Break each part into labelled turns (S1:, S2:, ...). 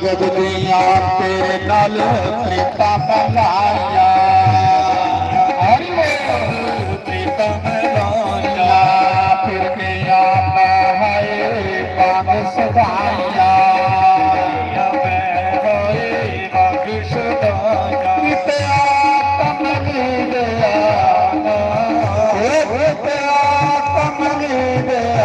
S1: ਜਗ ਦੀਆਂ ਤੇਰੇ ਨਾਲ ਪ੍ਰੀਤਾਂ ਮਲਾਇਆ ਹਰੀ ਬੋਲ ਪ੍ਰੀਤਾਂ ਮਲਾਇਆ ਫਿਰ ਗਿਆ ਮੈਂ ਹਾਏ ਪਾਗ ਸਦਾਇਆ ਮੈਂ ਹੋਏ ਪਾਗ ਸਦਾਇਆ ਪਿਆ ਕਮਲੀ ਗਿਆ ਪਿਆ ਕਮਲੀ ਗਿਆ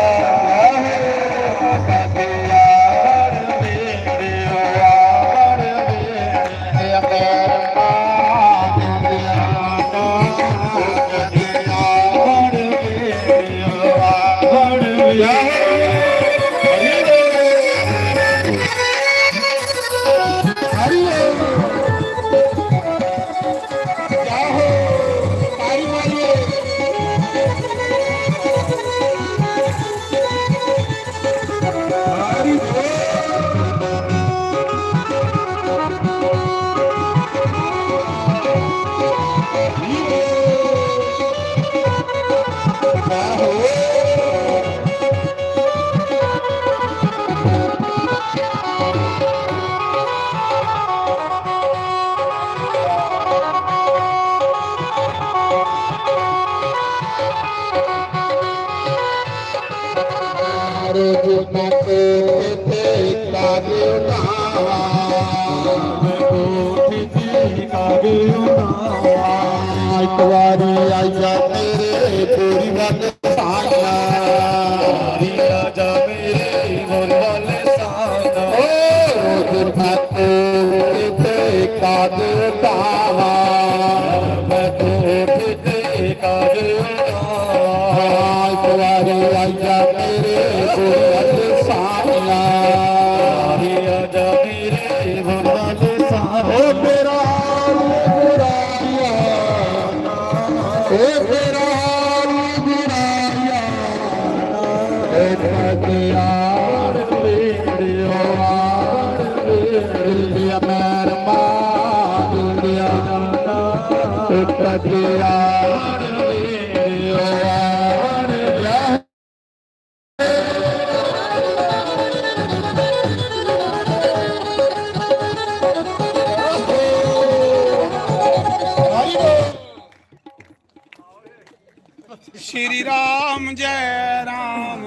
S1: ਇੱਕ ਵਾਰੀ ਆਇਆ ਮੇਰੇ ਪੂਰੀ ਵੱਲ ਸਾਇਆ ਆਜਾ ਮੇਰੇ ਮੋਰ ਵੱਲ ਸਾਇਆ ਰੋਜ਼ ਮੈਂ ਤੇ ਕਾਦ ਤਾਵਾ ਮੈਂ ਤੇ ਕਾਦ ਤਾਵਾ ਇੱਕ ਵਾਰੀ ਆਇਆ ਮੇਰੇ ਪੂਰੀ ਵੱਲ ਸਾਇਆ ਆਜਾ ਮੇਰੇ ਮੋਰ ਵੱਲ ਸਾਇਆ ਮੇਰਾ
S2: श्री राम जय राम।